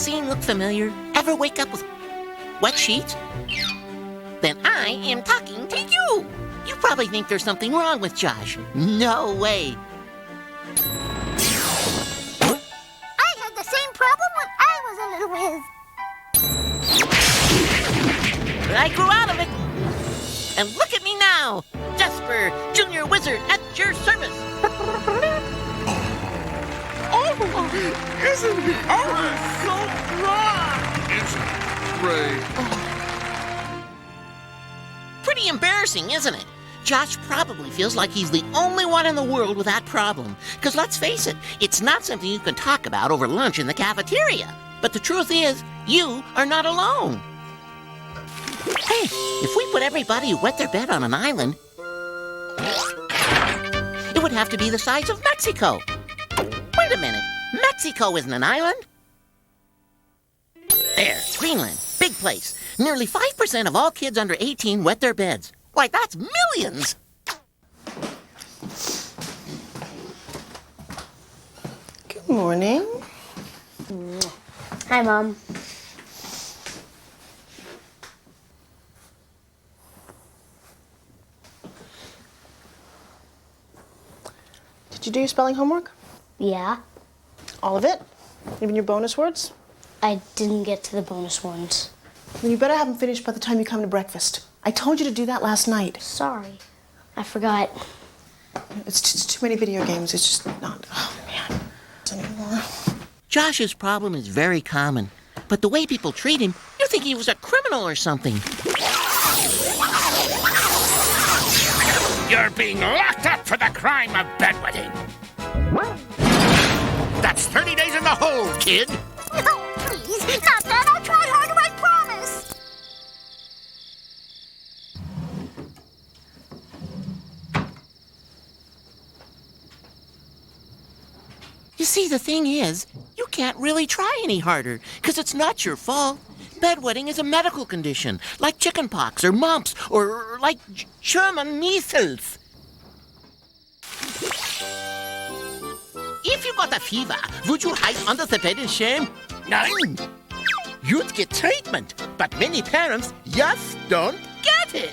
scene look familiar? Ever wake up with wet sheets? Then I am talking to you. You probably think there's something wrong with Josh. No way. I had the same problem when I was a little whiz. But I grew out of it. And look at me now. Jasper, Junior Wizard at your service. Oh, isn't he? Oh, so dry. Isn't it great? Pretty embarrassing, isn't it? Josh probably feels like he's the only one in the world with that problem. Because let's face it, it's not something you can talk about over lunch in the cafeteria. But the truth is, you are not alone. Hey, if we put everybody who wet their bed on an island, it would have to be the size of Mexico. Wait a minute, Mexico isn't an island. There, Greenland, big place. Nearly 5% of all kids under 18 wet their beds. Why, that's millions! Good morning. Hi, Mom. Did you do your spelling homework? Yeah, All of it? Even your bonus words? I didn't get to the bonus ones. Then you better have them finished by the time you come to breakfast. I told you to do that last night. Sorry, I forgot. It's just too many video games. It's just not. Oh, man. Anymore. Josh's problem is very common. But the way people treat him, you think he was a criminal or something. You're being locked up for the crime of bedwetting. That's 30 days in the hole, kid. No, please, not that. I'll try harder, I promise. You see, the thing is, you can't really try any harder, because it's not your fault. Bedwetting is a medical condition, like chickenpox or mumps, or like German measles. If you got a fever, would you hide under the bed in shame? Nein! You'd get treatment, but many parents just don't get it.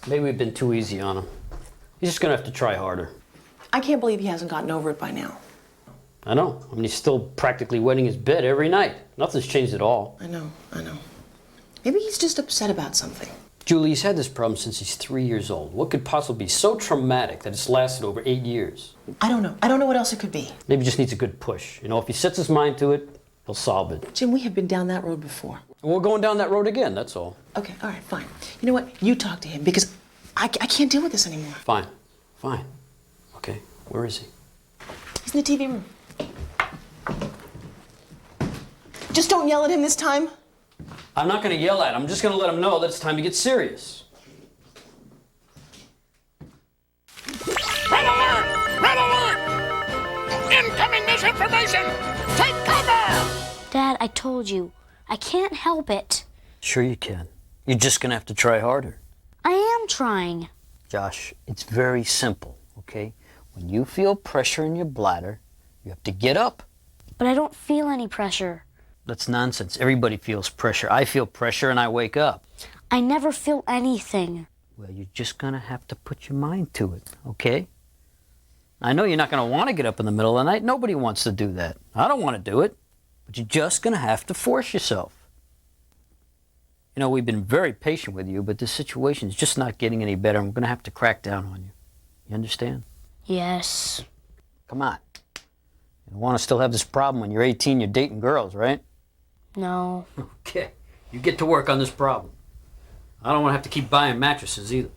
Maybe we've been too easy on him. He's just gonna have to try harder. I can't believe he hasn't gotten over it by now. I know. I mean, he's still practically wetting his bed every night. Nothing's changed at all. I know. Maybe he's just upset about something. Julie, he's had this problem since he's 3 years old. What could possibly be so traumatic that it's lasted over 8 years? I don't know. I don't know what else it could be. Maybe he just needs a good push. You know, if he sets his mind to it, he'll solve it. Jim, we have been down that road before. And we're going down that road again, that's all. Okay, all right, fine. You know what? You talk to him because I can't deal with this anymore. Fine. Okay, where is he? He's in the TV room. Just don't yell at him this time. I'm not gonna yell at him. I'm just gonna let him know that it's time to get serious. Red alert! Red alert! Incoming misinformation! Take cover! Dad, I told you, I can't help it. Sure you can. You're just gonna have to try harder. I am trying. Josh, it's very simple, okay? When you feel pressure in your bladder, you have to get up. But I don't feel any pressure. That's nonsense. Everybody feels pressure. I feel pressure and I wake up. I never feel anything. Well, you're just gonna have to put your mind to it, okay? I know you're not gonna want to get up in the middle of the night. Nobody wants to do that. I don't want to do it. But you're just gonna have to force yourself. You know, we've been very patient with you, but this situation is just not getting any better. I'm gonna have to crack down on you. You understand? Yes. Come on. You don't want to still have this problem when you're 18, you're dating girls, right? No. Okay. You get to work on this problem. I don't want to have to keep buying mattresses either.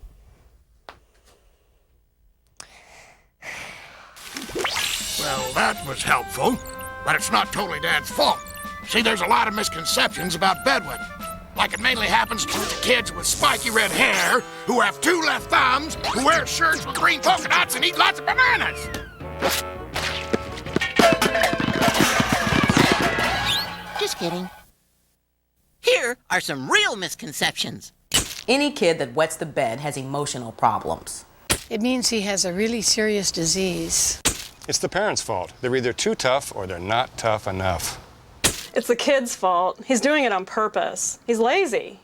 Well, that was helpful, but it's not totally Dad's fault. See, there's a lot of misconceptions about bedwetting. Like it mainly happens to the kids with spiky red hair, who have 2 left thumbs, who wear shirts with green polka dots and eat lots of bananas. Just kidding. Here are some real misconceptions. Any kid that wets the bed has emotional problems. It means he has a really serious disease. It's the parents' fault. They're either too tough or they're not tough enough. It's the kid's fault. He's doing it on purpose. He's lazy.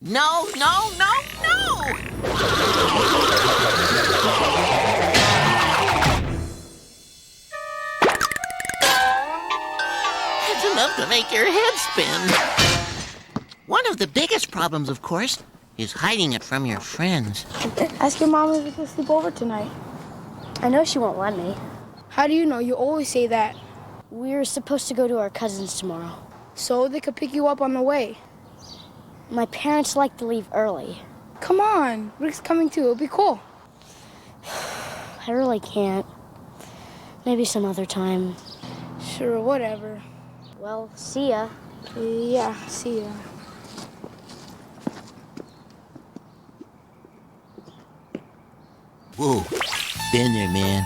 No, no, no, no! That's enough to make your head spin. One of the biggest problems, of course, is hiding it from your friends. Ask your mom if we can sleep over tonight. I know she won't let me. How do you know? You always say that. We're supposed to go to our cousin's tomorrow. So they could pick you up on the way. My parents like to leave early. Come on, Rick's coming too. It'll be cool. I really can't. Maybe some other time. Sure, whatever. Well, see ya. Yeah, see ya. Whoa, been there, man.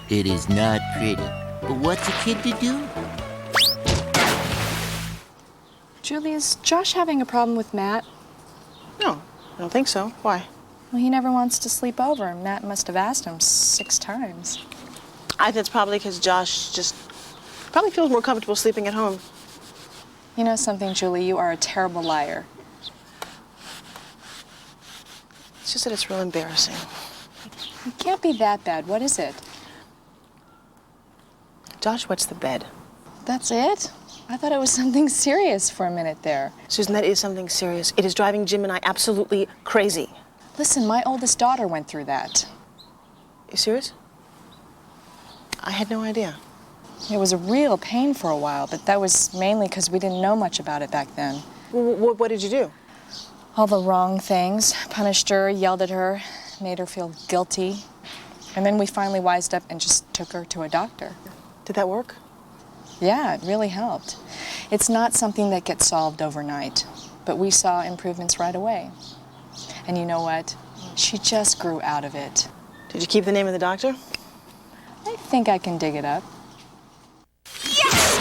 It is not pretty. But what's a kid to do? Julie, is Josh having a problem with Matt? No, I don't think so. Why? Well, he never wants to sleep over. Matt must have asked him 6 times. I think it's probably because Josh just probably feels more comfortable sleeping at home. You know something, Julie? You are a terrible liar. It's just that it's real embarrassing. It can't be that bad. What is it? Josh wets the bed. That's it? I thought it was something serious for a minute there. Susan, that is something serious. It is driving Jim and I absolutely crazy. Listen, my oldest daughter went through that. You serious? I had no idea. It was a real pain for a while, but that was mainly because we didn't know much about it back then. What did you do? All the wrong things. Punished her, yelled at her, made her feel guilty. And then we finally wised up and just took her to a doctor. Did that work? Yeah, it really helped. It's not something that gets solved overnight, but we saw improvements right away. And you know what? She just grew out of it. Did you keep the name of the doctor? I think I can dig it up. Yes!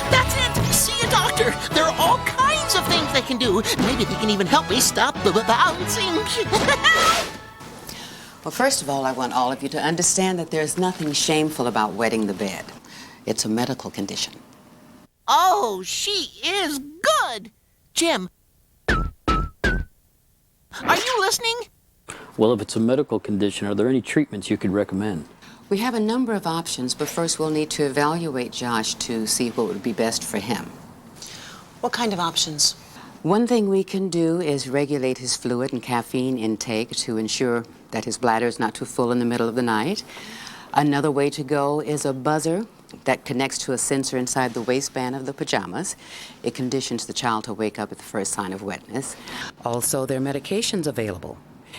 That's it! See a doctor! There are all kinds of things they can do. Maybe they can even help me stop the bouncing. Well, first of all, I want all of you to understand that there's nothing shameful about wetting the bed. It's a medical condition. Oh, she is good! Jim, are you listening? Well, if it's a medical condition, are there any treatments you could recommend? We have a number of options, but first we'll need to evaluate Josh to see what would be best for him. What kind of options? One thing we can do is regulate his fluid and caffeine intake to ensure that his bladder is not too full in the middle of the night. Another way to go is a buzzer that connects to a sensor inside the waistband of the pajamas. It conditions the child to wake up at the first sign of wetness. Also, there are medications available,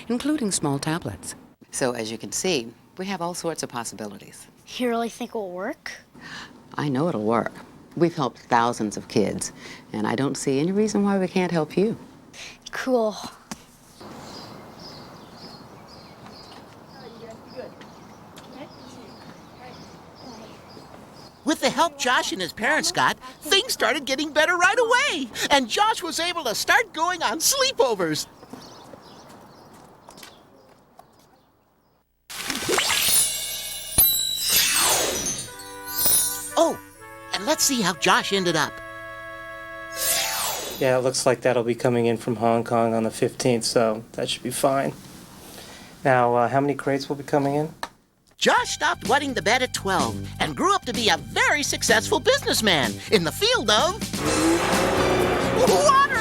including small tablets. So, as you can see, we have all sorts of possibilities. You really think it'll work? I know it'll work. We've helped thousands of kids, and I don't see any reason why we can't help you. Cool. With the help Josh and his parents got, things started getting better right away. And Josh was able to start going on sleepovers. Oh, and let's see how Josh ended up. Yeah, it looks like that'll be coming in from Hong Kong on the 15th, so that should be fine. Now, how many crates will be coming in? Josh stopped wetting the bed at 12 and grew up to be a very successful businessman in the field of water